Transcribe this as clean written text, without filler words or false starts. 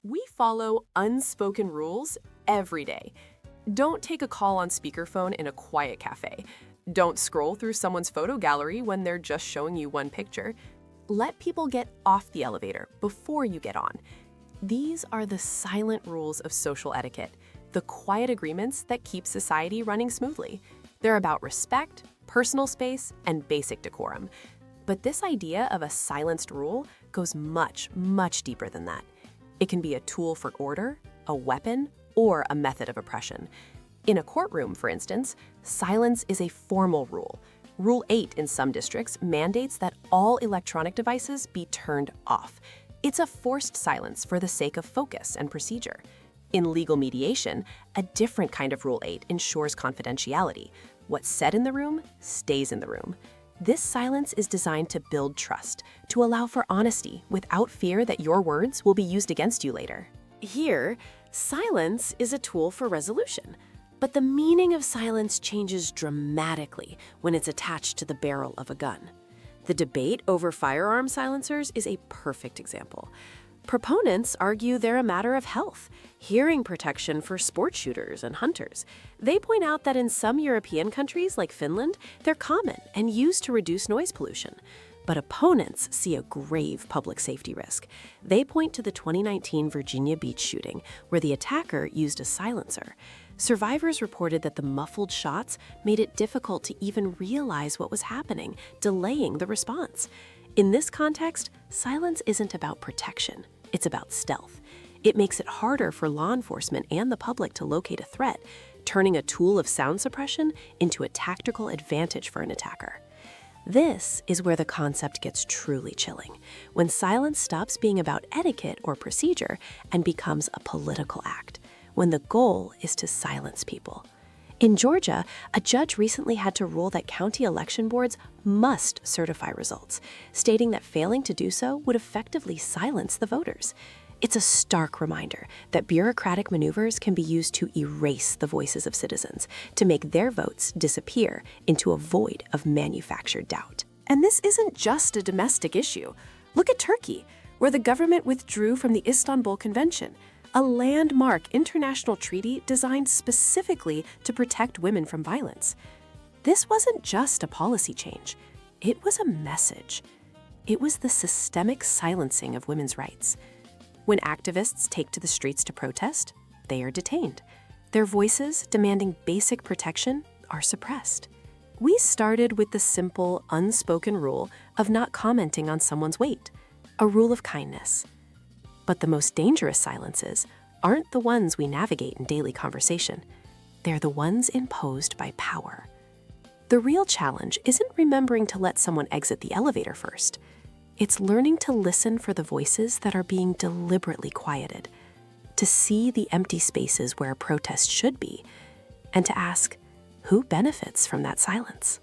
We follow unspoken rules every day. Don't take a call on speakerphone in a quiet cafe. Don't scroll through someone's photo gallery when they're just showing you one picture. Let people get off the elevator before you get on. These are the silent rules of social etiquette, the quiet agreements that keep society running smoothly. They're about respect, personal space, and basic decorum. But this idea of a silenced rule goes much, much deeper than that. It can be a tool for order, a weapon, or a method of oppression. In a courtroom, for instance, silence is a formal rule. Rule 8 in some districts mandates that all electronic devices be turned off. It's a forced silence for the sake of focus and procedure. In legal mediation, a different kind of Rule 8 ensures confidentiality. What's said in the room stays in the room. This silence is designed to build trust, to allow for honesty without fear that your words will be used against you later. Here, silence is a tool for resolution, but the meaning of silence changes dramatically when it's attached to the barrel of a gun. The debate over firearm silencers is a perfect example. Proponents argue they're a matter of health, hearing protection for sport shooters and hunters. They point out that in some European countries like Finland, they're common and used to reduce noise pollution. But opponents see a grave public safety risk. They point to the 2019 Virginia Beach shooting, where the attacker used a silencer. Survivors reported that the muffled shots made it difficult to even realize what was happening, delaying the response. In this context, silence isn't about protection. It's about stealth. It makes it harder for law enforcement and the public to locate a threat, turning a tool of sound suppression into a tactical advantage for an attacker. This is where the concept gets truly chilling, when silence stops being about etiquette or procedure and becomes a political act, when the goal is to silence people. In Georgia, a judge recently had to rule that county election boards must certify results, stating that failing to do so would effectively silence the voters. It's a stark reminder that bureaucratic maneuvers can be used to erase the voices of citizens, to make their votes disappear into a void of manufactured doubt. And this isn't just a domestic issue. Look at Turkey, where the government withdrew from the Istanbul Convention, a landmark international treaty designed specifically to protect women from violence. This wasn't just a policy change. It was a message. It was the systemic silencing of women's rights. When activists take to the streets to protest, they are detained. Their voices, demanding basic protection, are suppressed. We started with the simple, unspoken rule of not commenting on someone's weight, a rule of kindness. But the most dangerous silences aren't the ones we navigate in daily conversation. They're the ones imposed by power. The real challenge isn't remembering to let someone exit the elevator first. It's learning to listen for the voices that are being deliberately quieted, to see the empty spaces where a protest should be, and to ask, who benefits from that silence?